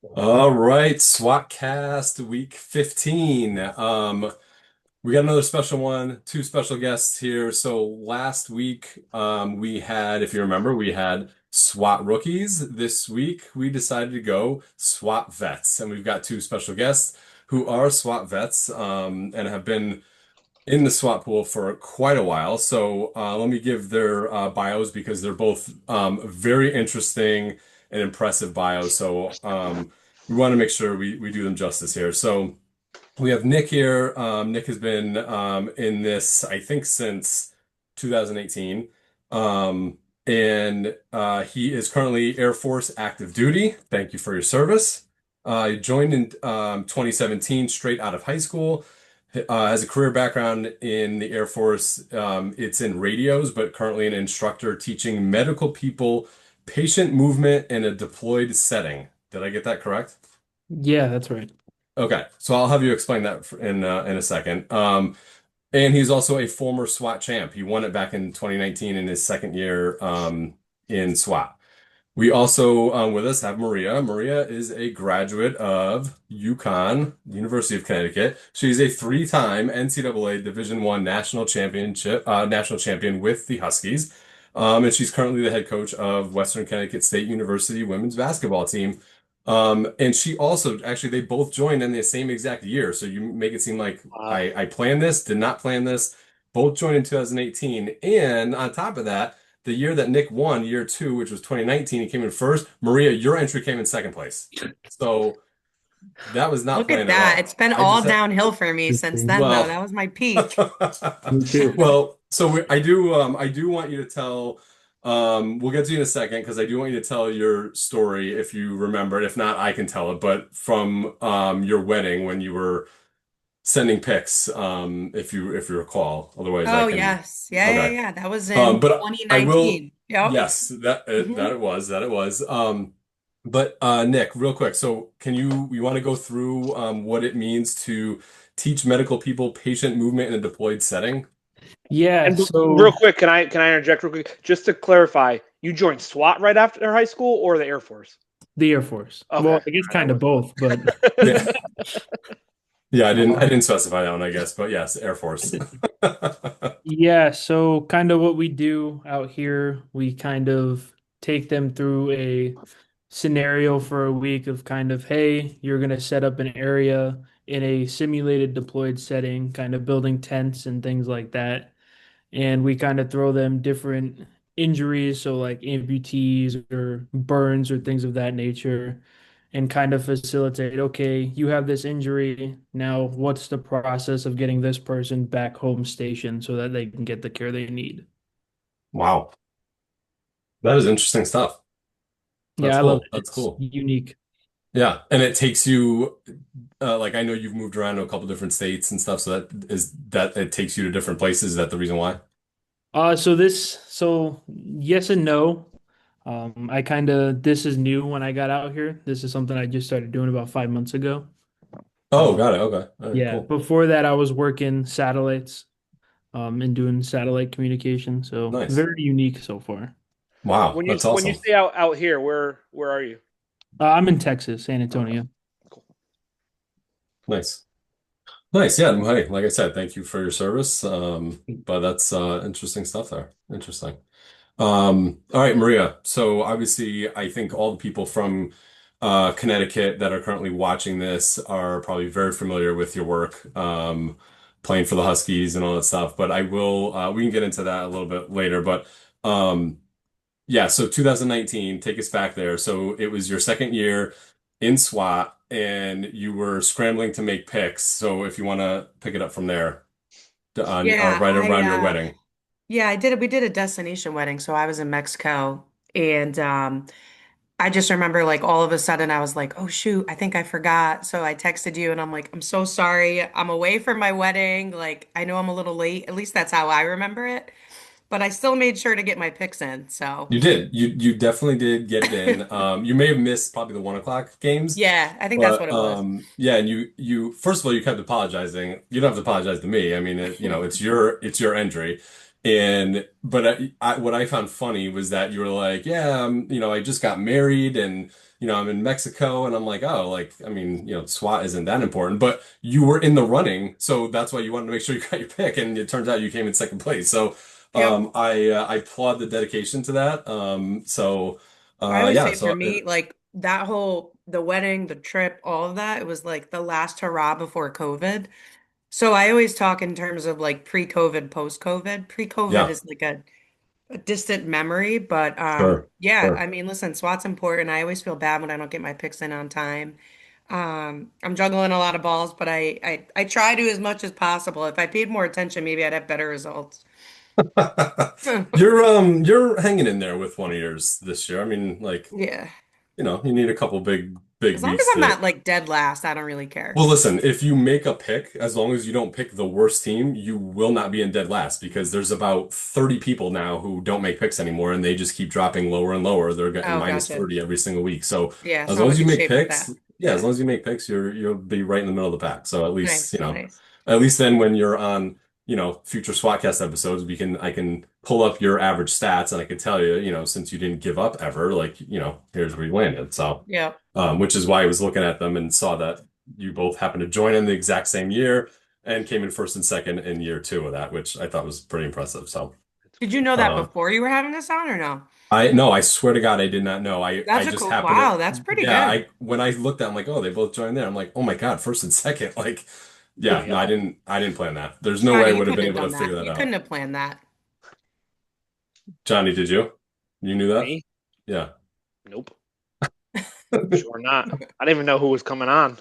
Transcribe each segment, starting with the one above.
All right, SWATcast week 15. We got another special one, two special guests here. So last week, we had, if you remember, we had SWAT rookies. This week, we decided to go SWAT vets, and we've got two special guests who are SWAT vets, and have been in the SWAT pool for quite a while. So let me give their bios because they're both very interesting and impressive bios. So we want to make sure we do them justice here. So we have Nick here. Nick has been in this, I think, since 2018. And he is currently Air Force active duty. Thank you for your service. He joined in 2017 straight out of high school. Has a career background in the Air Force. It's in radios, but currently an instructor teaching medical people patient movement in a deployed setting. Did I get that correct? Yeah, that's right. Okay, so I'll have you explain that in a second. And he's also a former SWAT champ. He won it back in 2019 in his second year in SWAT. We also with us have Maria. Maria is a graduate of UConn, University of Connecticut. She's a three-time NCAA Division I national champion with the Huskies. And she's currently the head coach of Western Connecticut State University women's basketball team. And she also actually they both joined in the same exact year. So you make it seem like Wow. I planned this, did not plan this. Both joined in 2018. And on top of that, the year that Nick won, year two, which was 2019, he came in first. Maria, your entry came in second place. So that was not Look at planned at that. all. It's been I all just had, downhill for me since Interesting. then, though. well, That was my peak. Me too. well, so I do want you to tell, we'll get to you in a second because I do want you to tell your story if you remember it. If not, I can tell it, but from your wedding when you were sending pics, if you recall. Otherwise I Oh, can, yes. Yeah, yeah, okay. yeah. That was in But I will, 2019. Yep. yes, that Hmm. that it was. But Nick, real quick, so you want to go through what it means to teach medical people patient movement in a deployed setting? Yeah, Real so quick, can I interject real quick? Just to clarify, you joined SWAT right after high school or the Air Force? the Air Force. Okay. Well, All I guess right, I kind of wasn't both, but Yeah, yeah, I um, didn't specify that one, I guess, but yes, Air Force. yeah, so kind of what we do out here, we kind of take them through a scenario for a week of kind of, hey, you're going to set up an area in a simulated deployed setting, kind of building tents and things like that. And we kind of throw them different injuries, so like amputees or burns or things of that nature, and kind of facilitate, okay, you have this injury. Now, what's the process of getting this person back home station so that they can get the care they need? Wow, that is interesting stuff. That's Yeah, I love cool. it. That's It's cool. unique. Yeah, and it takes you like I know you've moved around to a couple different states and stuff, so that it takes you to different places. Is that the reason why? So yes and no. I kind of, this is new when I got out here. This is something I just started doing about 5 months ago. Oh, Um, got it. Okay. All right, yeah, cool. before that, I was working satellites, and doing satellite communication. So Nice. very unique so far. Wow, when you that's when you awesome. stay out here, where are you? I'm in Texas, San Okay, Antonio. cool. Nice. Nice. Yeah. Hey, like I said, thank you for your service. But that's interesting stuff there. Interesting. All right, Maria. So obviously, I think all the people from Connecticut that are currently watching this are probably very familiar with your work, playing for the Huskies and all that stuff. But I will, we can get into that a little bit later. But um, yeah, so 2019, take us back there. So it was your second year in SWAT, and you were scrambling to make picks. So if you want to pick it up from there, Yeah, right around your wedding. yeah, I did it. We did a destination wedding, so I was in Mexico, and I just remember like all of a sudden I was like, "Oh shoot, I think I forgot." So I texted you and I'm like, "I'm so sorry. I'm away from my wedding. Like, I know I'm a little late. At least that's how I remember it, but I still made sure to get my picks in." So, You did. You definitely did get it in. You may have missed probably the 1 o'clock games, yeah, I think that's what but it was. yeah, and you first of all you kept apologizing. You don't have to apologize to me. I mean, it's your entry. But what I found funny was that you were like, yeah, I just got married and, I'm in Mexico. And I'm like, oh, like, I mean, SWAT isn't that important, but you were in the running. So that's why you wanted to make sure you got your pick. And it turns out you came in second place. So, Yep. I applaud the dedication to that. I always Yeah, say for so me, like that whole the wedding, the trip, all of that, it was like the last hurrah before COVID. So I always talk in terms of like pre-COVID, post-COVID. Pre-COVID yeah, is like a distant memory, but sure, yeah, sure. I mean, listen, SWAT's important. I always feel bad when I don't get my picks in on time. I'm juggling a lot of balls, but I try to as much as possible. If I paid more attention, maybe I'd have better results. You're hanging in there with one of yours this year. I mean, like, Yeah. you need a couple big As long as weeks I'm to. not like dead last, I don't really care. Well, listen, if you make a pick, as long as you don't pick the worst team, you will not be in dead last because there's about 30 people now who don't make picks anymore and they just keep dropping lower and lower. They're getting Oh, minus gotcha. 30 every single week. So Yeah, as so I'm long in as you good make shape with picks, that. yeah, as Yeah. long as you make picks, you'll be right in the middle of the pack. So at least, Nice, nice. at least then when you're on, future SWATcast episodes, I can pull up your average stats and I can tell you, since you didn't give up ever, like, here's where you landed. So Yeah. which is why I was looking at them and saw that you both happened to join in the exact same year and came in first and second in year two of that, which I thought was pretty impressive. So, Did you know that um, before you were having this on or no? no, I swear to God, I did not know. I That's a just cool. happened to, Wow, that's pretty yeah, good. when I looked at, I'm like, oh, they both joined there. I'm like, oh my God, first and second. Like, yeah, no, Yep. I didn't plan that. There's no way I Johnny, you would have couldn't been have able to done figure that. that You couldn't out. have planned that. Johnny, did you? You knew that? Me? Yeah. Nope. Sure not. I didn't even know who was coming on.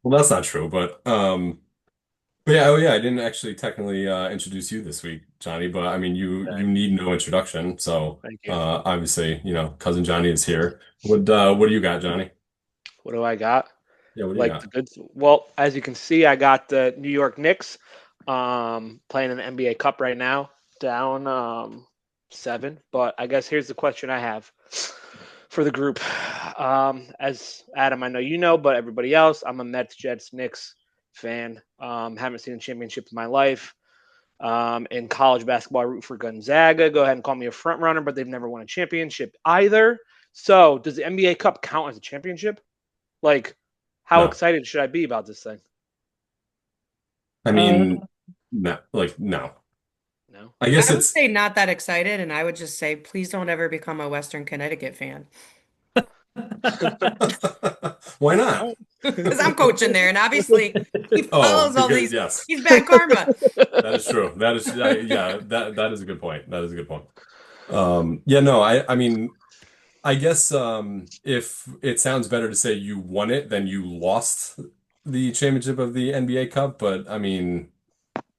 Well, that's not true, but yeah, oh yeah, I didn't actually technically introduce you this week, Johnny, but I mean you Okay. need no introduction. So Thank you. obviously, cousin Johnny is here. What do you got, Johnny? What do I got? Yeah, what do you Like the got? good. Well, as you can see, I got the New York Knicks playing in the NBA Cup right now, down 7. But I guess here's the question I have for the group. As Adam, I know you know, but everybody else, I'm a Mets, Jets, Knicks fan. Haven't seen a championship in my life. In college basketball, I root for Gonzaga. Go ahead and call me a front runner, but they've never won a championship either. So, does the NBA Cup count as a championship? Like, how No. excited should I be about this thing? I Uh, mean, no, like no. No. I guess I would it's say not that excited, and I would just say, please don't ever become a Western Connecticut fan. why All not? right. Because I'm coaching there, and obviously he Oh, follows all because these. yes, He's bad karma. that is true. That is yeah, that is a good point. That is a good point. Yeah, no, I mean I guess if it sounds better to say you won it than you lost the championship of the NBA Cup, but I mean,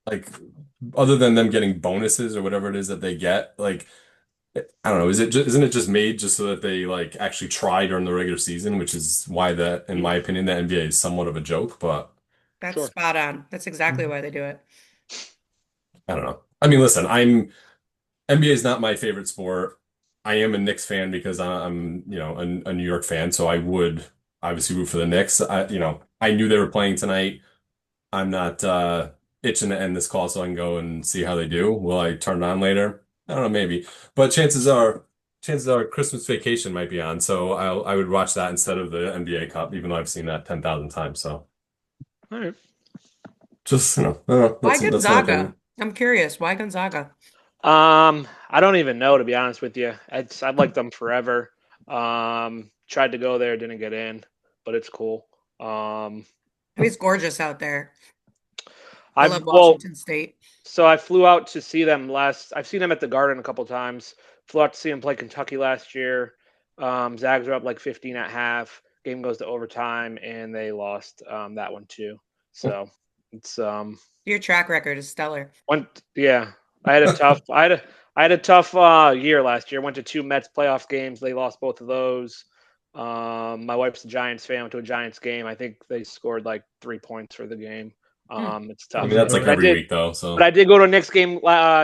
like, other than them getting bonuses or whatever it is that they get, like, I don't know, isn't it just made just so that they like actually try during the regular season, which is why that, in Mhm. my opinion, the NBA is somewhat of a joke, but That's Sure. spot on. That's exactly why they do it. I don't know. I mean, listen, NBA is not my favorite sport. I am a Knicks fan because I'm, a New York fan, so I would obviously root for the Knicks. I knew they were playing tonight. I'm not itching to end this call so I can go and see how they do. Will I turn it on later? I don't know, maybe. But chances are Christmas Vacation might be on, so I would watch that instead of the NBA Cup, even though I've seen that 10,000 times. So All right. just, I don't know, Why that's my opinion. Gonzaga? I'm curious. Why Gonzaga? I don't even know to be honest with you. I've liked them forever. Tried to go there, didn't get in, but it's cool. Um, I mean, it's gorgeous out there. I I've love well, Washington State. so I flew out to see them last. I've seen them at the Garden a couple times. Flew out to see them play Kentucky last year. Zags were up like 15 at half. Game goes to overtime, and they lost that one too. So it's Your track record is stellar. went yeah. I had a tough year last year. Went to 2 Mets playoff games. They lost both of those. My wife's a Giants fan. Went to a Giants game. I think they scored like 3 points for the game. Hmm. It's I mean, tough. that's like But I every did week though, but so I did go to a Knicks game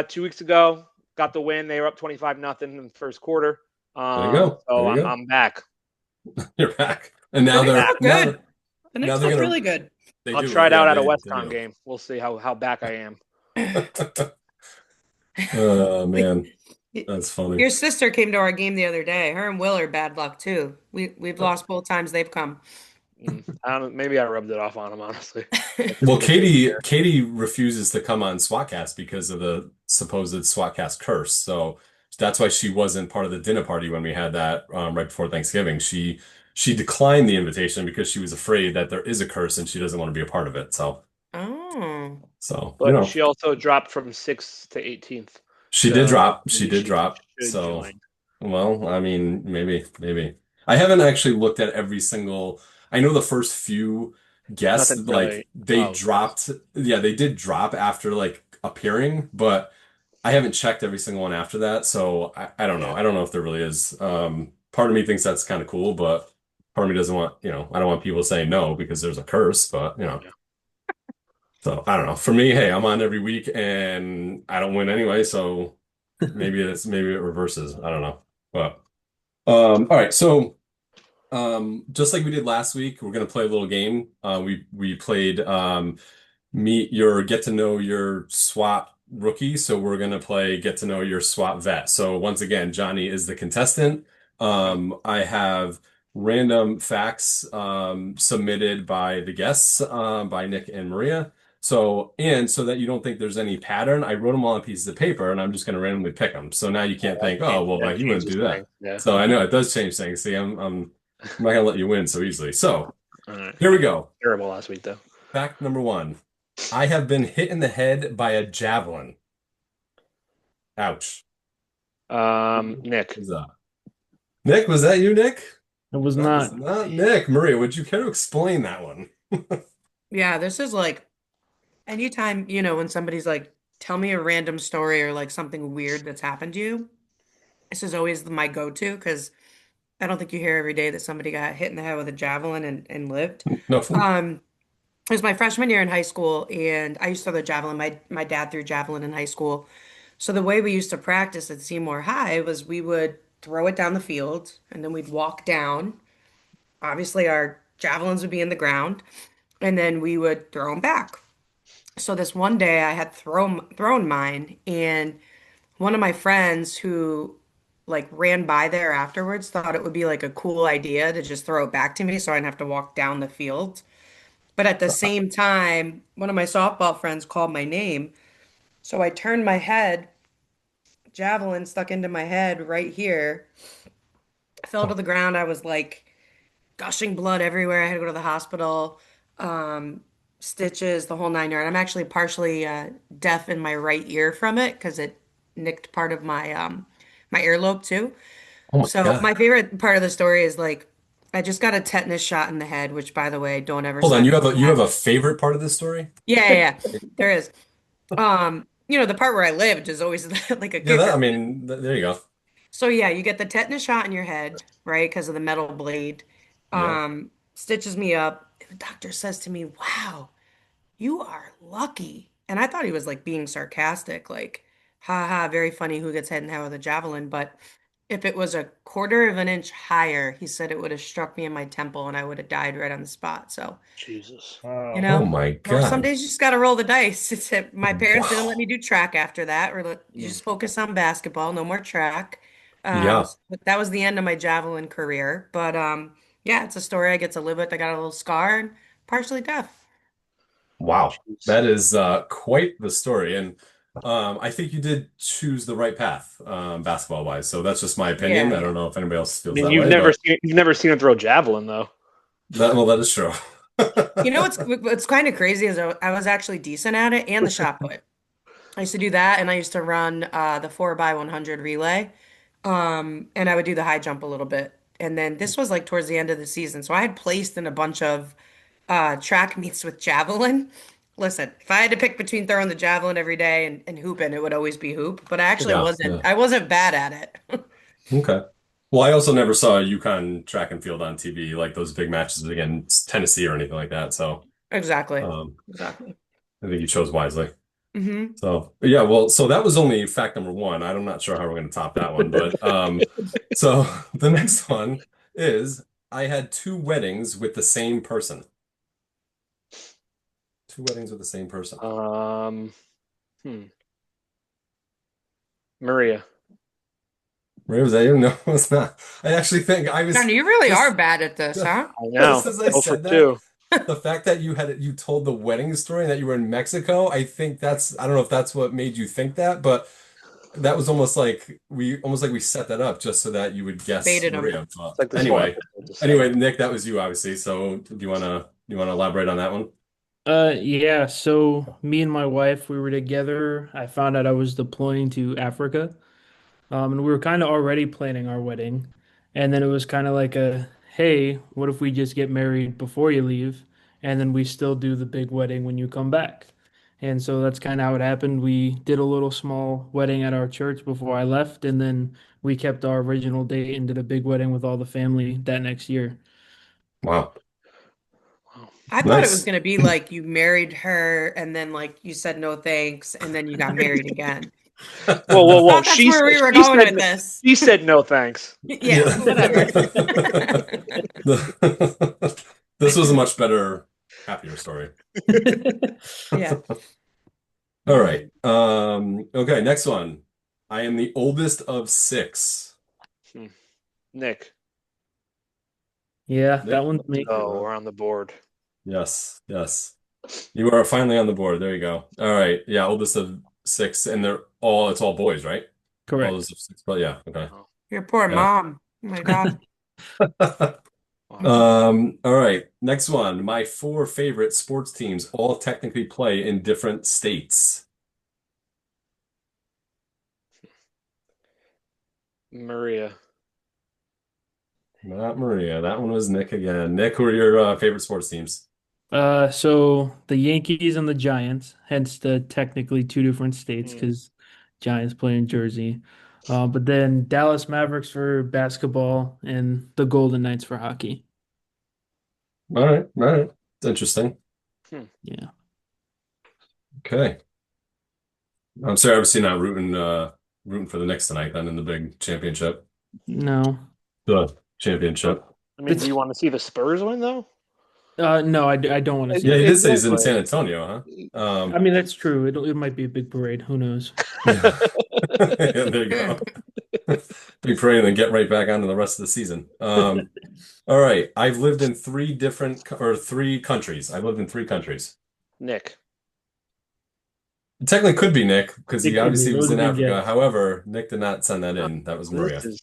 2 weeks ago. Got the win. They were up 25-0 in the first quarter. there you go. So There you I'm go. I'm back. You're back. And The now Knicks they're look now good. The now Knicks they're look gonna really good. they I'll do. try it Yeah, out at a they WestCon do. game. We'll see how back I am. Oh man, that's funny. Your sister came to our game the other day. Her and Will are bad luck too. We've lost both times they've come. I don't. Maybe I rubbed it off on him. Honestly, I Well, took the bait there. Katie refuses to come on SWATcast because of the supposed SWATcast curse. So that's why she wasn't part of the dinner party when we had that right before Thanksgiving. She declined the invitation because she was afraid that there is a curse and she doesn't want to be a part of it. Oh. So But she also dropped from 6th to 18th, she did so drop. She maybe did she drop. should So, join. well, I mean, maybe. I haven't actually looked at every single. I know the first few guests, Nothing like really. they Oh, dropped. Yeah, they did drop after like appearing, but I haven't checked every single one after that. So I don't know. yeah. I don't know if there really is. Part of me thinks that's kind of cool, but part of me doesn't want, I don't want people saying no because there's a curse, but Yeah. so I don't know. For me, hey, I'm on every week and I don't win anyway, so maybe it reverses. I don't know. But all right, so just like we did last week, we're gonna play a little game. We played get to know your SWAT rookie, so we're gonna play get to know your SWAT vet. So once again, Johnny is the contestant. Mhm. I have random facts submitted by the guests, by Nick and Maria. So that you don't think there's any pattern, I wrote them all on pieces of paper and I'm just going to randomly pick them. So now you can't think, oh, well, That he wouldn't changes do things. that. Yeah. So I know it does change things. See, I'm not going to let you win so easily. So All right. here we go. Terrible last week though. Fact number one. I have been hit in the head by a javelin. Ouch. Nick. Who's that? Nick, was that you, Nick? It was That was not. not Nick. Maria, would you care to explain that one? Yeah, this is like anytime, when somebody's like, tell me a random story or like something weird that's happened to you. This is always my go-to because I don't think you hear every day that somebody got hit in the head with a javelin and lived. No. Um, it was my freshman year in high school, and I used to throw the javelin. My dad threw javelin in high school. So the way we used to practice at Seymour High was we would throw it down the field, and then we'd walk down. Obviously, our javelins would be in the ground, and then we would throw them back. So this one day, I had thrown mine, and one of my friends who like ran by there afterwards thought it would be like a cool idea to just throw it back to me so I didn't have to walk down the field. But at the same time, one of my softball friends called my name. So I turned my head, javelin stuck into my head right here, fell to Oh, the ground. I was like gushing blood everywhere. I had to go to the hospital, um, stitches, the whole nine yard. I'm actually partially deaf in my right ear from it because it nicked part of my earlobe too. oh my So God. my favorite part of the story is like I just got a tetanus shot in the head, which by the way, don't ever Hold on, sign up for you have that. a favorite part of this story? Yeah, yeah, yeah. There is. The part where I lived is always like a Yeah, kicker. there you go. So yeah, you get the tetanus shot in your head, right? Because of the metal blade. Yeah. Stitches me up. The doctor says to me, "Wow, you are lucky." And I thought he was like being sarcastic, like, ha ha, very funny who gets hit in the head with a javelin. But if it was a quarter of an inch higher, he said it would have struck me in my temple and I would have died right on the spot. So, Jesus. Oh my some God. days you just got to roll the dice. My parents didn't let Wow. me do track after that, or you Mm. just focus on basketball, no more track. Yeah. But that was the end of my javelin career. But yeah, it's a story I get to live with. I got a little scar and partially deaf. Wow. Jeez. That is quite the story. And I think you did choose the right path, basketball wise. So that's just my opinion. Yeah, I don't yeah. know if anybody else I feels mean, that way, but you've never seen him throw javelin though. that is true. What's kind of crazy is I was actually decent at it and the shot put. I used to do that, and I used to run the 4x100 relay, and I would do the high jump a little bit. And then this was like towards the end of the season, so I had placed in a bunch of track meets with javelin. Listen, if I had to pick between throwing the javelin every day and hooping, it would always be hoop. But I actually Yeah, wasn't. yeah. I wasn't bad at it. Okay. Well, I also never saw Yukon track and field on TV, like those big matches against Tennessee or anything like that. So Exactly. um, Exactly. I think you chose wisely. Hmm. So yeah, well, so that was only fact number one. I'm not sure how we're going to top that one, but so the next one is I had two weddings with the same person. Two weddings with the same person. Um, hmm. Maria. Where was that? No, it's not. I actually think I John, was you really are just bad at this, huh? I just know. as I Go for said that, two. the fact that you told the wedding story and that you were in Mexico, I don't know if that's what made you think that, but that was almost like we set that up just so that you would guess Baited him. Maria. But It's like the SWAT anyway, episode just set up. Nick, that was you obviously. So do you wanna elaborate on that one? Yeah, so me and my wife, we were together. I found out I was deploying to Africa. And we were kind of already planning our wedding. And then it was kind of like hey, what if we just get married before you leave? And then we still do the big wedding when you come back. And so that's kind of how it happened. We did a little small wedding at our church before I left, and then we kept our original date and did a big wedding with all the family that next year. Wow. Wow. I thought it was Nice. going to be like you married her and then like you said no thanks and then you got married again. Whoa, whoa, whoa! Thought that's where we were She going said with this. she said no thanks. Yeah, Yeah. whatever. This was a much better, happier story. Yeah. All right. Okay, next one. I am the oldest of six. Hmm. Nick, Yeah, Nick, that one's let's me. go. We're on the board. yes, yes. You are finally on the board. There you go. All right. Yeah, oldest of six, and it's all boys, right? Correct. Oldest of six, but yeah, okay. Oh, Your poor Yeah. mom. Oh my God. wow. All right. Next one. My four favorite sports teams all technically play in different states. Maria, Not Maria. That one was Nick again. Nick, who are your favorite sports teams? So the Yankees and the Giants, hence the technically two different states Hmm. because Giants play in Jersey. But then Dallas Mavericks for basketball and the Golden Knights for hockey. All right, all right. It's interesting. Hmm. Yeah. Okay. I'm sorry, obviously not rooting for the Knicks tonight then in the big championship. No. The championship. I mean, do you want to see the Spurs win though? No, I don't want to see Yeah, he that. did say he's in Exactly. San Antonio, huh? I mean, that's true. It might be a big parade. Who knows? Yeah. Yeah, there you go. Big parade and then get right back onto the rest of the season. All right. I've lived in three countries. I've lived in three countries. Nick, It technically could be Nick because It he could be. obviously That was was a in good Africa. guess. However, Nick did not send that in. That was this Maria. is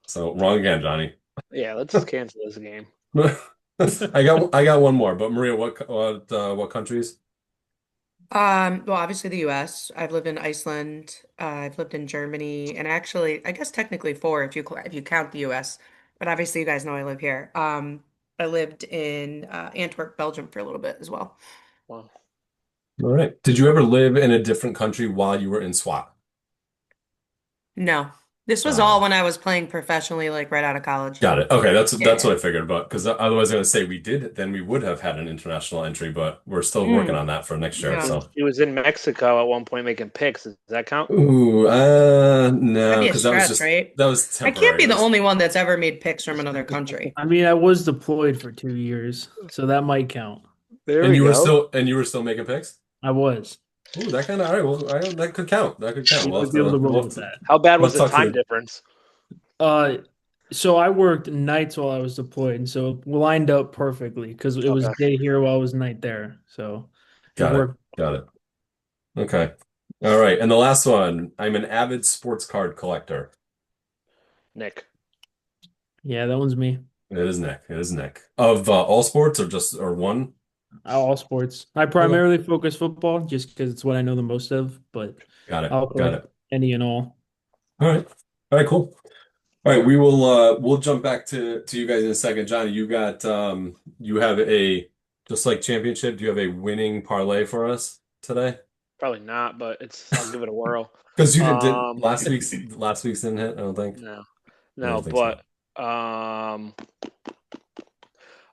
So wrong again, Johnny. yeah. Let's cancel this game. I got one more, but Maria, what countries? Well, obviously the US. I've lived in Iceland. I've lived in Germany, and actually, I guess technically four if you count the US. But obviously, you guys know I live here. I lived in Antwerp, Belgium for a little bit as well. Wow. All right. Did you ever live in a different country while you were in SWAT? No, this was all Uh, when I was playing professionally, like right out of college. Got it. Okay, that's Yeah. what I figured, but because otherwise I'm going to say we did, then we would have had an international entry, but we're still working Mm, on that for next year. no, So, He was in Mexico at one point making picks. Does that count? ooh, that'd no, be a because stretch, right? that was I can't temporary. be That the was only one that's ever made picks from another country. I mean, I was deployed for 2 years, so that might count. There we go. and you were still making picks. I was. Ooh, that kind of all right. Well, that could count. That could count. You might be able to roll with that. How bad We'll was have to the talk to time the. difference? Uh, so I worked nights while I was deployed, so it lined up perfectly because it was Okay, day here while I was night there. So it Got it. worked. Got it. Okay. All right. And the last one. I'm an avid sports card collector. Nick. Yeah, that one's me. It is Nick. It is Nick. Of all sports or one? All sports. I Okay. primarily focus football just because it's what I know the most of, but Got it. I'll Got collect it. any and all. All right. All right, cool. All right, we'll jump back to you guys in a second. Johnny, you have a just like championship, do you have a winning parlay for us today? Probably not, but I'll give it a whirl. Because you did Um, last week's didn't hit, I don't think. no, I no, don't think so. but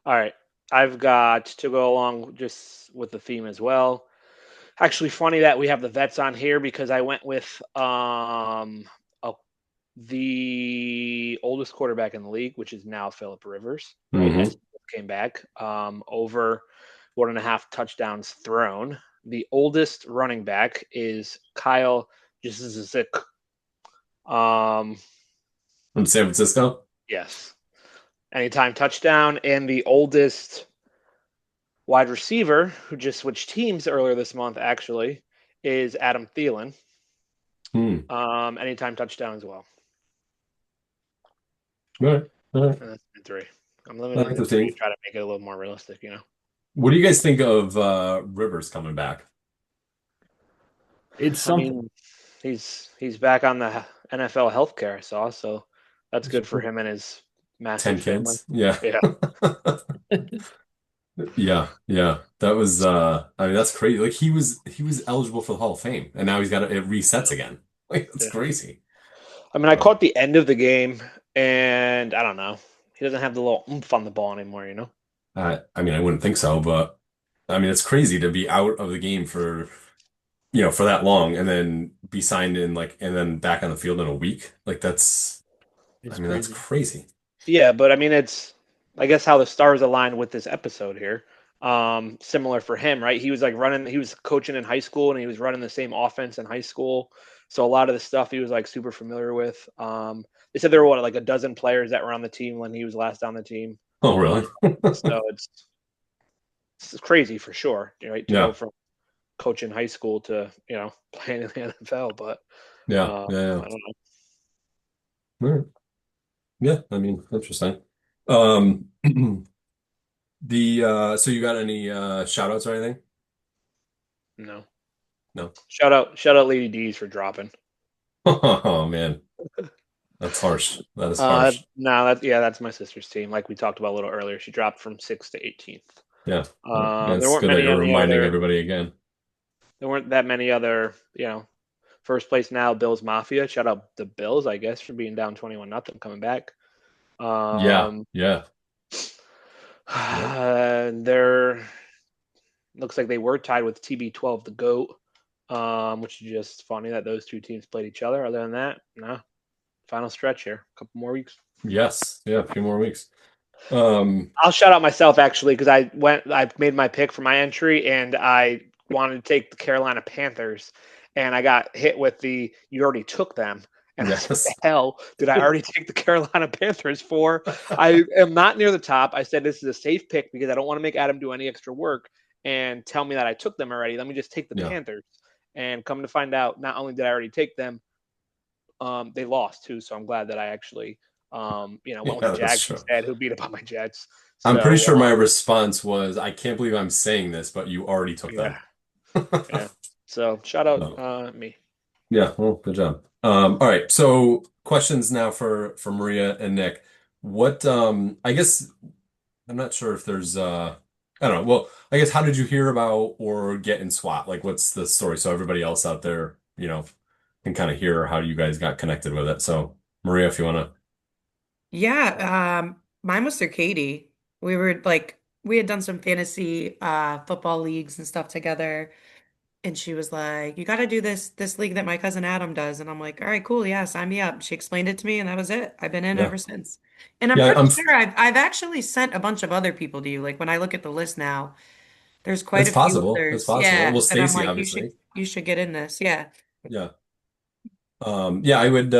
all right. I've got to go along just with the theme as well. Actually, funny that we have the vets on here because I went with the oldest quarterback in the league, which is now Philip Rivers, right? Hmm. As he came back, over 1.5 touchdowns thrown. The oldest running back is Kyle just as a sick. Um, From San Francisco? yes. Anytime touchdown. And the oldest wide receiver who just switched teams earlier this month, actually, is Adam Thielen. Hmm. Anytime touchdown as well. All right. All right. And that's been three. I'm I limiting like to the three to team. try to make it a little more realistic. What do you guys think of Rivers coming back? It's I something. mean, he's back on the NFL healthcare I saw, so that's It's good for true. him and his massive 10 family. kids? Yeah. Yeah. Yeah, yeah. That was I mean that's crazy. Like he was eligible for the Hall of Fame and now it resets again. Like that's Yeah. crazy. I mean, I Oh. caught the end of the game, and I don't know. He doesn't have the little oomph on the ball anymore. I mean I wouldn't think so, but I mean it's crazy to be out of the game for for that long and then be signed in like and then back on the field in a week. Like I It's mean that's crazy. crazy. Yeah, but I mean, I guess how the stars aligned with this episode here. Similar for him, right? He was coaching in high school and he was running the same offense in high school. So a lot of the stuff he was like super familiar with. They said there were like a dozen players that were on the team when he was last on the team. Oh, Um, really? so it's crazy for sure, right? To go Yeah. from coaching high school to, playing in the NFL, but Yeah. Yeah. I Yeah. don't know. All right. Yeah, I mean, interesting. Um the so you got any shout outs or anything? No. No. Shout out Lady D's for dropping. Oh man, that's harsh. That is harsh. No, that's my sister's team. Like we talked about a little earlier, she dropped from 6th to 18th. Yeah. Yeah, There it's weren't good that many you're any reminding other. everybody again. There weren't that many other. First place now, Bills Mafia. Shout out the Bills, I guess, for being down 21-0, coming back. Yeah. Um, Yeah. Yep. they're looks like they were tied with TB12, the GOAT, which is just funny that those two teams played each other. Other than that, no. Final stretch here. A couple more weeks. Yes. Yeah, a few more weeks. Um I'll shout out myself actually because I made my pick for my entry and I wanted to take the Carolina Panthers and I got hit with you already took them. And I said, what the yes. hell did I already take the Carolina Panthers for? I am not near the top. I said this is a safe pick because I don't want to make Adam do any extra work and tell me that I took them already. Let me just take the Yeah. Panthers. And come to find out, not only did I already take them, they lost too. So I'm glad that I actually, went with the Yeah, that's Jags true. instead, who beat up on my Jets. I'm pretty So sure my response was, I can't believe I'm saying this, but you already took them. yeah, yeah. So shout out No. me. Yeah, well, good job. All right. So questions now for Maria and Nick. What I guess I'm not sure if there's I don't know. Well, I guess how did you hear about or get in SWAT? Like what's the story so everybody else out there, can kind of hear how you guys got connected with it. So Maria, if you wanna. Yeah, mine was through Katie. We had done some fantasy football leagues and stuff together. And she was like, "You got to do this league that my cousin Adam does." And I'm like, "All right, cool, yeah, sign me up." She explained it to me, and that was it. I've been in Yeah. ever since. And I'm Yeah, pretty sure I've actually sent a bunch of other people to you. Like when I look at the list now, there's quite it's a few possible. It's others. possible. Well, Yeah, that I'm Stacy, like, obviously. you should get in this. Yeah. Yeah. Yeah, I would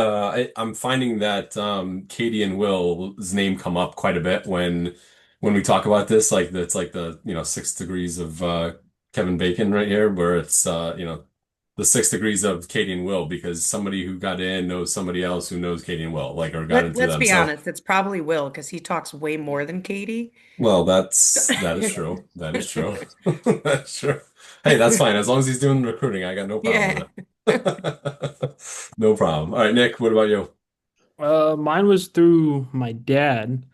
I'm finding that Katie and Will's name come up quite a bit when we talk about this, like that's like the, 6 degrees of Kevin Bacon right here, where it's the 6 degrees of Katie and Will, because somebody who got in knows somebody else who knows Katie and Will, like or got in through Let's them. be So honest, it's probably Will because he talks way more than Katie. well, that is true. That is true. That's true. Hey, that's fine. As long as he's doing recruiting, I got no problem Yeah. with it. No problem. All right, Nick, what about you? Mine was through my dad.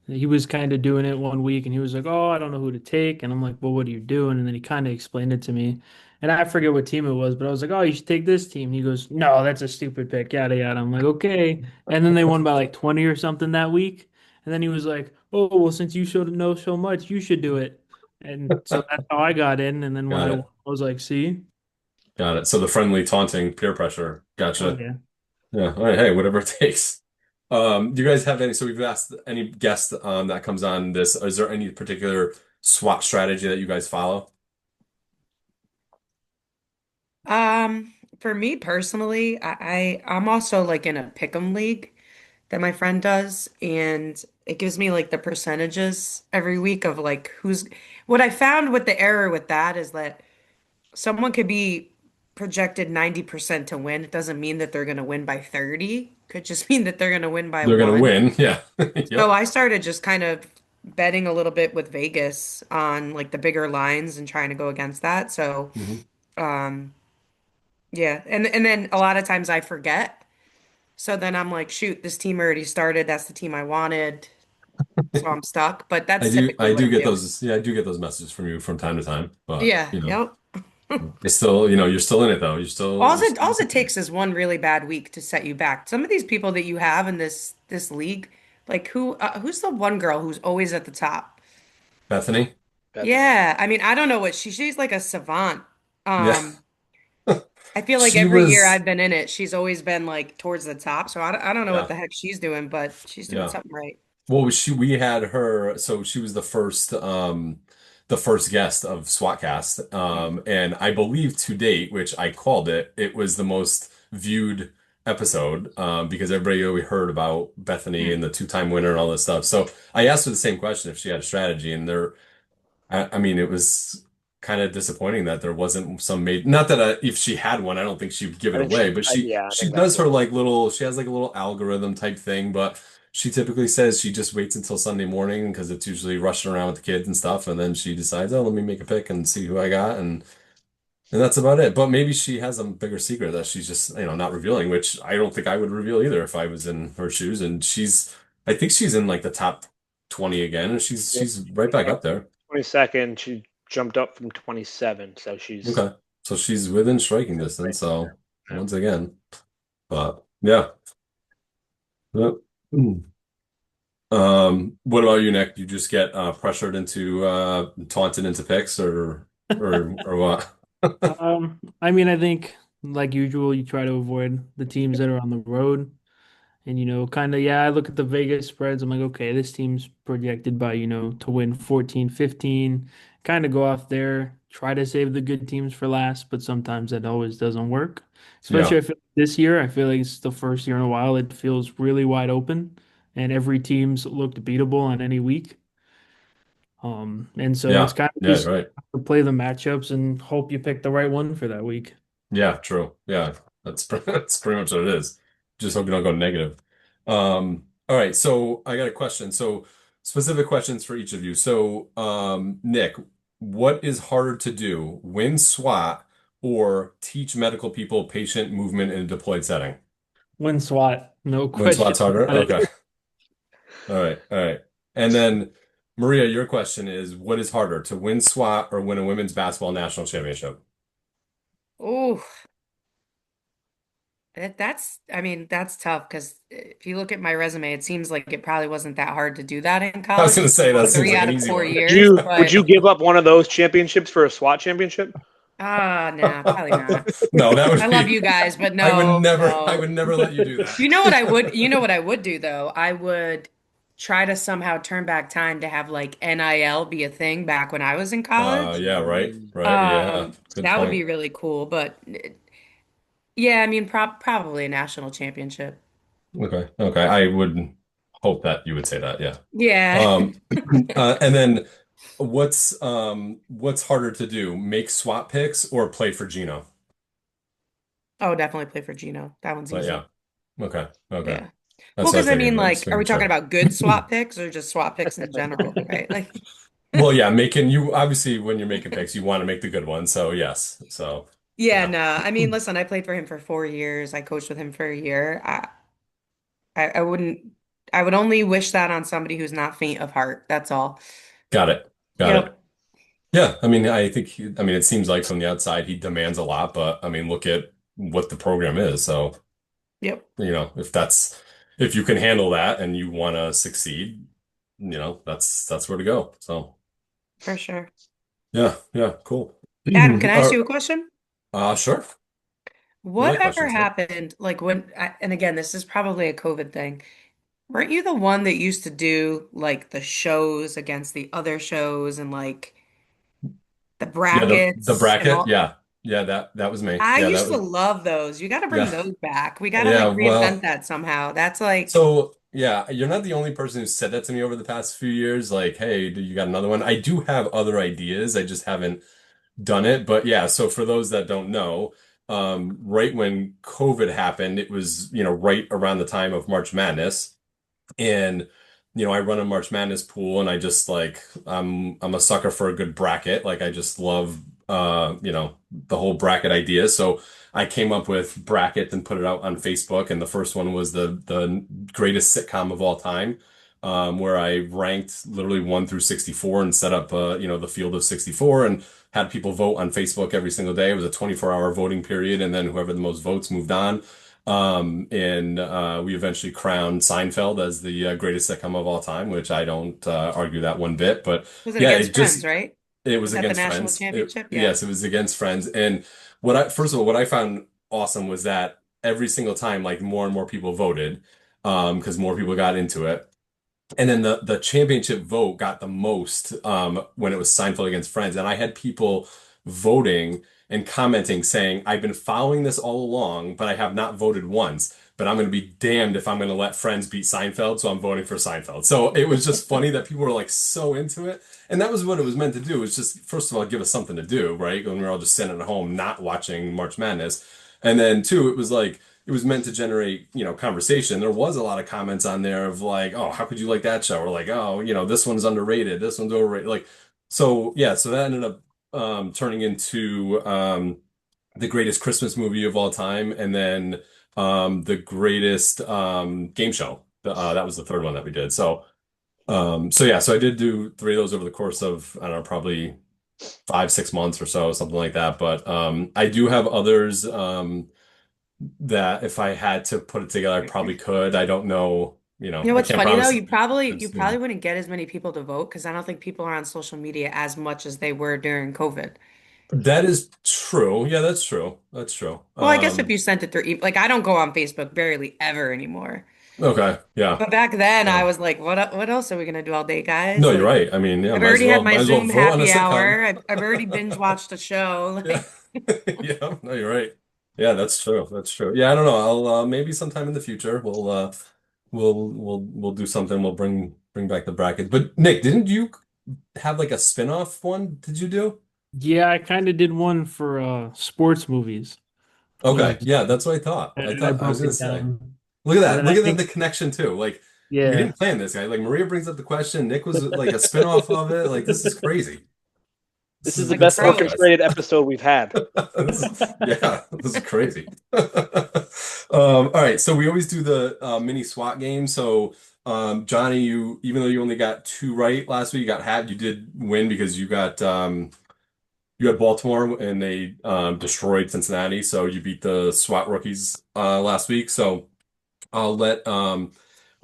He was kind of doing it one week and he was like, "Oh, I don't know who to take." And I'm like, "Well, what are you doing?" And then he kind of explained it to me. And I forget what team it was, but I was like, "Oh, you should take this team." And he goes, "No, that's a stupid pick, yada yada." I'm like, "Okay." And then they won by like 20 or something that week. And then he was like, "Oh, well, since you should know so much, you should do it." And so that's how I got in. And then when Got I won, it. I was like, "See? Got it. So the friendly taunting peer pressure. Oh Gotcha. yeah." Yeah. All right. Hey, whatever it takes. Do you guys have any? So we've asked any guest that comes on this. Is there any particular SWAT strategy that you guys follow? Um, for me personally, I'm also like in a pick'em league that my friend does, and it gives me like the percentages every week of like who's what I found with the error with that is that someone could be projected 90% to win. It doesn't mean that they're going to win by 30. Could just mean that they're going to win by They're gonna one. win. Yeah. So Yep. I started just kind of betting a little bit with Vegas on like the bigger lines and trying to go against that. So, Mhm. um, yeah. And then a lot of times I forget. So then I'm like, shoot, this team already started. That's the team I wanted. So I'm stuck. But I that's do typically I what do I get do. those, yeah, I do get those messages from you from time to time, but Yeah. Yep. it's still, you're still in it though. All it takes is one really bad week to set you back. Some of these people that you have in this league, like who's the one girl who's always at the top? Bethany. Bethany. Yeah, I mean, I don't know what she's like a savant. Yeah. Um, I feel like She every year was, I've been in it, she's always been like towards the top. So I don't know what yeah, the heck she's doing, but she's doing yeah. something right. Well, we had her, so she was the first guest of SWATcast. And I believe to date, which I called it, it was the most viewed episode, because everybody always heard about Bethany Hmm. and the two-time winner and all this stuff. So I asked her the same question if she had a strategy, and I mean, it was kind of disappointing that there wasn't some made. Not that if she had one, I don't think she would give I it think away. But yeah, I she think that's does what. her like little. She has like a little algorithm type thing. But she typically says she just waits until Sunday morning because it's usually rushing around with the kids and stuff, and then she decides, oh, let me make a pick and see who I got, and that's about it. But maybe she has a bigger secret that she's just not revealing, which I don't think I would reveal either if I was in her shoes. And I think she's in like the top 20 again, and Yeah, she's right back up there. 22nd, she jumped up from 27, so she's Okay. So she's within striking right distance. So now. once again, but yeah. Yep. Mm. What about you, Nick? You just get pressured into taunted into picks or what? I mean, I think like usual, you try to avoid the teams that are on the road. And, kind of, yeah, I look at the Vegas spreads. I'm like, okay, this team's projected by, to win 14, 15. Kind of go off there, try to save the good teams for last, but sometimes that always doesn't work. Especially Yeah. I feel this year, I feel like it's the first year in a while it feels really wide open and every team's looked beatable on any week. And so it's Yeah. kind of Yeah, just right. to play the matchups and hope you pick the right one for that week. Yeah, true. Yeah. That's pretty much what it is. Just hope you don't go negative. All right, so I got a question. So specific questions for each of you. So Nick, what is harder to do? Win SWAT or teach medical people patient movement in a deployed setting? Win SWAT, no Win question SWAT's harder? about Okay. it. All right. All right. And then, Maria, your question is, what is harder, to win SWAT or win a women's basketball national championship? Oh, I mean, that's tough because if you look at my resume, it seems like it probably wasn't that hard to do that in I was college, going to say that seems three like out an of easy four one. years. Would But you give up one of those championships for a SWAT championship? nah, probably not. No, that would I love be, you guys, but I no. would never let you do that. You know what I would do though? I would try to somehow turn back time to have like NIL be a thing back when I was in college. Yeah, right. Mm. Right. Yeah. Good That would be point. really cool, but yeah, I mean, probably a national championship. Okay. Okay. I would hope that you would say that. Yeah. Yeah. Um, and then what's harder to do? Make SWAT picks or play for Gino? Oh, definitely play for Gino. That one's But yeah. easy. Okay. Okay. Yeah. Well, That's what I because I figured, mean, but just like, are making we talking sure. about good swap picks or just swap picks in general, right? Like, Well, yeah, making you obviously when you're making picks, you want to make the good ones. So yes. So yeah, yeah. no. I mean, listen, I played for him for 4 years. I coached with him for a year. I wouldn't. I would only wish that on somebody who's not faint of heart. That's all. Got it. Got it. Yep. Yeah. I mean, I mean, it seems like from the outside he demands a lot, but I mean, look at what the program is. So, Yep. if you can handle that and you want to succeed, that's where to go. So, For sure. yeah. Yeah. Cool. Adam, can I ask Or, you a question? sure. We like Whatever questions, so. happened, like and again, this is probably a COVID thing. Weren't you the one that used to do like the shows against the other shows and like the Yeah, the brackets and bracket. all? Yeah. Yeah, that was me. I Yeah, that used to was love those. You got to bring yeah. those back. We got to Yeah, like reinvent well, that somehow. That's like, so yeah, you're not the only person who said that to me over the past few years. Like, hey, do you got another one? I do have other ideas. I just haven't done it. But yeah, so for those that don't know, right when COVID happened, it was, right around the time of March Madness. And I run a March Madness pool and I just like I'm a sucker for a good bracket. Like I just love the whole bracket idea. So I came up with brackets and put it out on Facebook and the first one was the greatest sitcom of all time. Where I ranked literally 1 through 64 and set up the field of 64 and had people vote on Facebook every single day. It was a 24-hour voting period and then whoever the most votes moved on. And we eventually crowned Seinfeld as the greatest sitcom of all time, which I don't argue that one bit. But was it yeah, against Friends, right? it was Was that the against national Friends. championship? Yeah. Yes, it was against Friends. And first of all, what I found awesome was that every single time, like more and more people voted, because more people got into it. And then the championship vote got the most when it was Seinfeld against Friends. And I had people voting and commenting saying, I've been following this all along, but I have not voted once. But I'm going to be damned if I'm going to let Friends beat Seinfeld, so I'm voting for Seinfeld. So it was just funny that people were like so into it. And that was what it was meant to do, was just, first of all, give us something to do, right? When we were all just sitting at home, not watching March Madness. And then two, it was like, it was meant to generate, conversation. There was a lot of comments on there of like, oh, how could you like that show? Or like, oh, this one's underrated, this one's overrated. Like, so yeah, so that ended up turning into the greatest Christmas movie of all time, and then the greatest game show. That was the third one that we did. So yeah, so I did do three of those over the course of, I don't know, probably 5, 6 months or so, something like that. But I do have others. That if I had to put it together, I probably could. I don't know, You know I what's can't funny though? promise You them probably soon. wouldn't get as many people to vote because I don't think people are on social media as much as they were during COVID. That is true. Yeah, that's true. That's true. Well, I guess if you sent it through, like I don't go on Facebook barely ever anymore. Okay. Yeah. But back then Yeah. I was like, what else are we gonna do all day, No, guys? you're Like right. I mean, yeah, I've already had my might as well Zoom vote on a happy sitcom. hour. I've already binge watched a show. Yeah. Like Yeah. No, you're right. Yeah, that's true. That's true. Yeah, I don't know. I'll maybe sometime in the future we'll do something. We'll bring back the brackets. But Nick, didn't you have like a spin-off one? Did you do? Yeah, I kind of did one for sports movies. Okay. Was Yeah, that's what I thought. and I I was broke gonna it say. down. Look at And that. then I Look at think the connection too. Like we yeah. didn't plan this, guy. Like Maria brings up the question. Nick was like a spin-off of it. Like this is crazy. This This is is the a good like best stuff, pros. guys. orchestrated episode we've had. Yeah, this is crazy. All right, so we always do the mini SWAT game. So, Johnny, you even though you only got two right last week, you did win because you had Baltimore and they destroyed Cincinnati. So you beat the SWAT rookies last week. So I'll let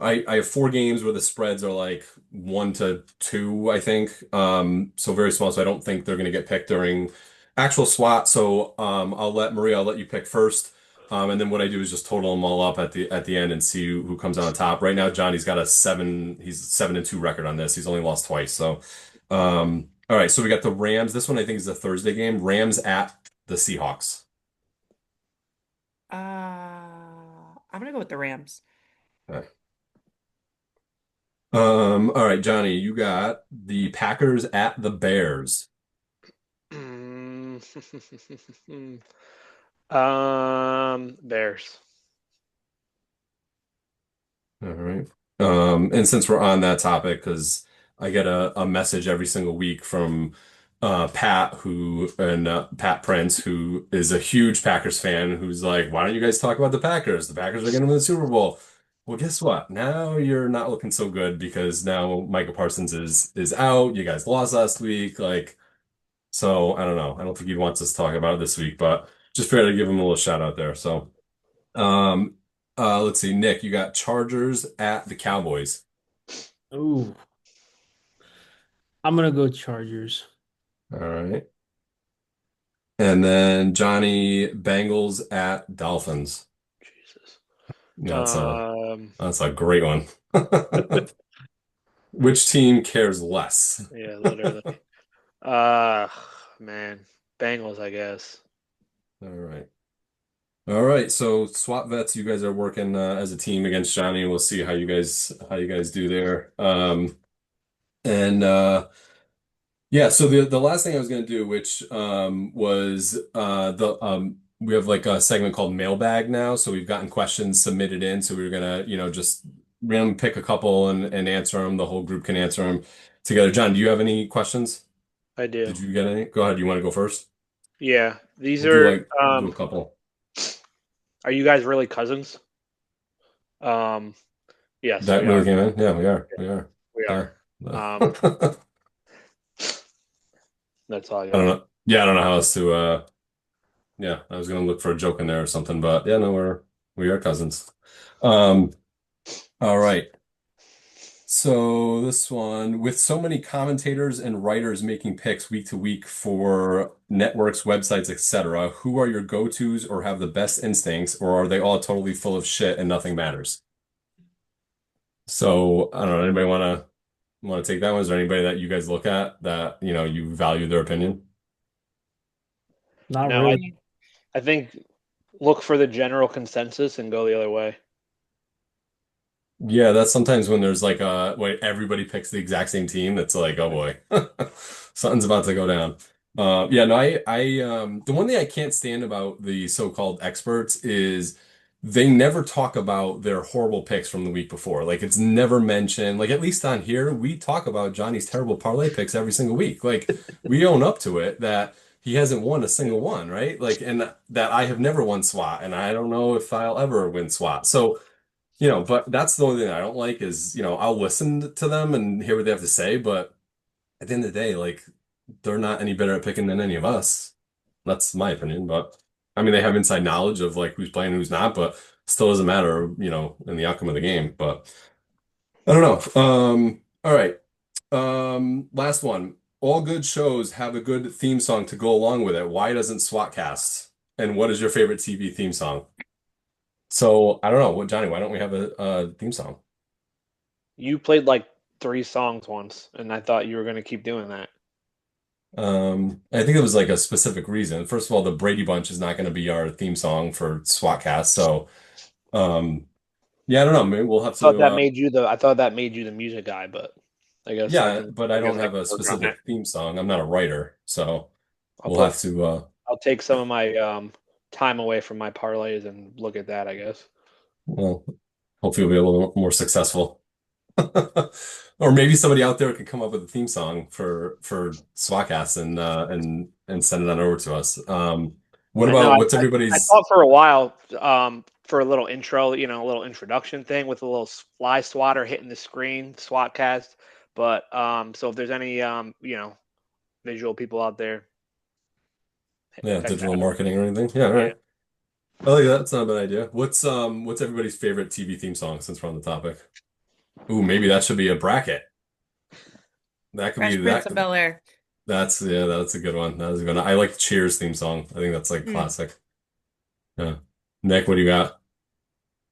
I have four games where the spreads are like 1 to 2, I think. So very small. So I don't think they're gonna get picked during actual SWAT. So I'll let you pick first. And then what I do is just total them all up at the end and see who comes out on top. Right now, Johnny's got he's 7-2 record on this. He's only lost twice. So all right, so we got the Rams. This one I think is a Thursday game. Rams at the Seahawks. I'm gonna go with the Rams. All right, Johnny, you got the Packers at the Bears. Mm. Bears. All right. And since we're on that topic, because I get a message every single week from Pat Prince, who is a huge Packers fan, who's like, "Why don't you guys talk about the Packers? The Packers are going to win the Super Bowl." Well, guess what? Now you're not looking so good because now Micah Parsons is out. You guys lost last week, like. So I don't know. I don't think he wants us to talk about it this week, but just fair to give him a little shout out there. So, um, let's see, Nick, you got Chargers at the Cowboys. Ooh, I'm gonna go Chargers. All right. And then Johnny, Bengals at Dolphins. Jesus. That's a Um, that's a great one. Which team cares less? yeah, literally. Uh, man, Bengals, I guess. All right. All right. So SWAT vets, you guys are working as a team against Johnny, and we'll see how you guys do there. And Yeah, so the last thing I was going to do, which was the we have like a segment called Mailbag now, so we've gotten questions submitted in, so we were gonna, just random pick a couple and answer them. The whole group can answer them together. John, do you have any questions? I do. Did you get any? Go ahead. You want to go first? Yeah, these We'll do are. like we'll do a couple. Are you guys really cousins? Um, yes, That we really are. came in? Yeah, we are. We are. We Yeah. are. Um, that's all I I don't got. know. Yeah, I don't know how else to yeah, I was gonna look for a joke in there or something, but yeah, no, we are cousins. Um, all right. So this one, with so many commentators and writers making picks week to week for networks, websites, etc., who are your go-tos or have the best instincts, or are they all totally full of shit and nothing matters? So I don't know. Anybody wanna take that one? Is there anybody that you guys look at that you value their opinion? Not No, really. I think look for the general consensus and go the other way. Yeah, that's sometimes when there's like when everybody picks the exact same team, it's like, oh boy, something's about to go down. Yeah, no, the one thing I can't stand about the so-called experts is they never talk about their horrible picks from the week before. Like it's never mentioned. Like at least on here, we talk about Johnny's terrible parlay picks every single week. Like we own up to it that he hasn't won a single one, right? Like, and that I have never won SWAT, and I don't know if I'll ever win SWAT. So. But that's the only thing I don't like is, I'll listen to them and hear what they have to say, but at the end of the day, like they're not any better at picking than any of us. That's my opinion, but I mean they have inside knowledge of like who's playing and who's not, but still doesn't matter, in the outcome of the game. But I don't know. All right. Last one. All good shows have a good theme song to go along with it. Why doesn't SWATcast? And what is your favorite TV theme song? So I don't know. What Johnny, why don't we have a theme song? You played like 3 songs once, and I thought you were going to keep doing that. I think it was like a specific reason. First of all, the Brady Bunch is not going to be our theme song for SWATcast. So, yeah, I don't know. Maybe we'll have Thought to, that made you the. I thought that made you the music guy, but I guess I yeah, can. but I I guess don't I have can a work on that. specific theme song. I'm not a writer. So I'll we'll put. have to, I'll take some of my time away from my parlays and look at that. I guess. well, hopefully we'll be a little more successful. Or maybe somebody out there can come up with a theme song for SWATcast and send it on over to us. What I know. about what's I everybody's thought for a while for a little intro, a little introduction thing with a little fly swatter hitting the screen, SWATcast. But so if there's any visual people out there, yeah, check that digital out. marketing or anything? Yeah, all Yeah. right. I like that. That's not a bad idea. What's everybody's favorite TV theme song since we're on the topic? Ooh, maybe that should be a bracket. That could be Fresh Prince that. of Bel-Air. That's a good one. That was a good one. I like Cheers theme song. I think that's like Hmm. classic. Yeah. Nick, what do you got?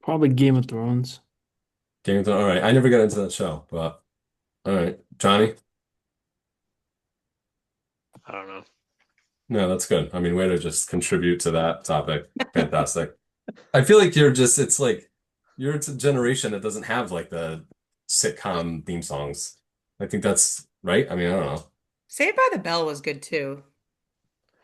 Probably Game of Thrones. Game of Thrones. All right. I never got into that show, but all right. Johnny? I don't know. No, that's good. I mean, way to just contribute to that topic. Fantastic. I feel like it's like you're a generation that doesn't have like the sitcom theme songs. I think that's right. I mean, I don't know. Saved by the Bell was good too.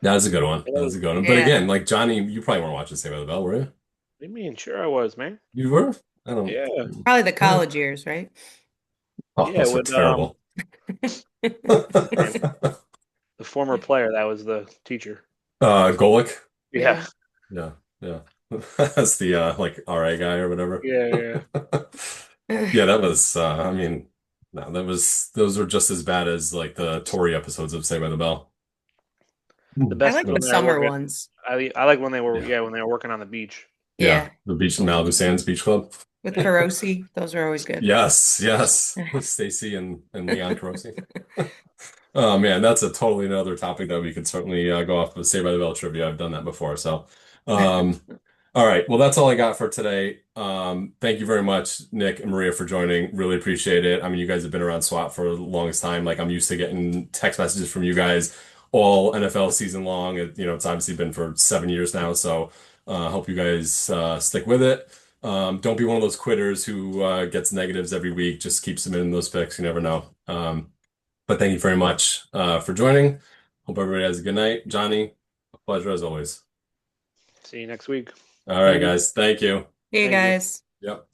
That was a good one. What That was a good one. But Yeah. again, like Johnny, you probably weren't watching Saved by the Bell, were you? do you mean? Sure, I was, man. You were? I don't. Yeah, Probably the Yeah. college years, right? Oh, yeah. those are With terrible. man, the former player that was the teacher. Golick. Yeah, Yeah, yeah. That's the like RA guy or whatever. yeah, yeah. Yeah, that was I mean, no, those were just as bad as like the Tory episodes of Saved by the Bell. The I best like is the when they were summer working. ones. I like when they were Yeah. yeah when they were working on the beach. Yeah, Yeah. the beach Malibu Sands Beach Club. With Carosi. Those are always good. Yes, yes. With Stacy and Leon Carosi. Oh man, that's a totally another topic that we could certainly go off with Saved by the Bell trivia. I've done that before. So, um, all right. Well, that's all I got for today. Thank you very much, Nick and Maria, for joining. Really appreciate it. I mean, you guys have been around SWAT for the longest time. Like I'm used to getting text messages from you guys all NFL season long. It's obviously been for 7 years now, so hope you guys stick with it. Don't be one of those quitters who gets negatives every week. Just keep submitting those picks. You never know. But thank you very much for joining. Hope everybody has a good night. Johnny, a pleasure as always. See you next week. All right, Later. guys. Thank you. Hey Thank you. guys. Yep.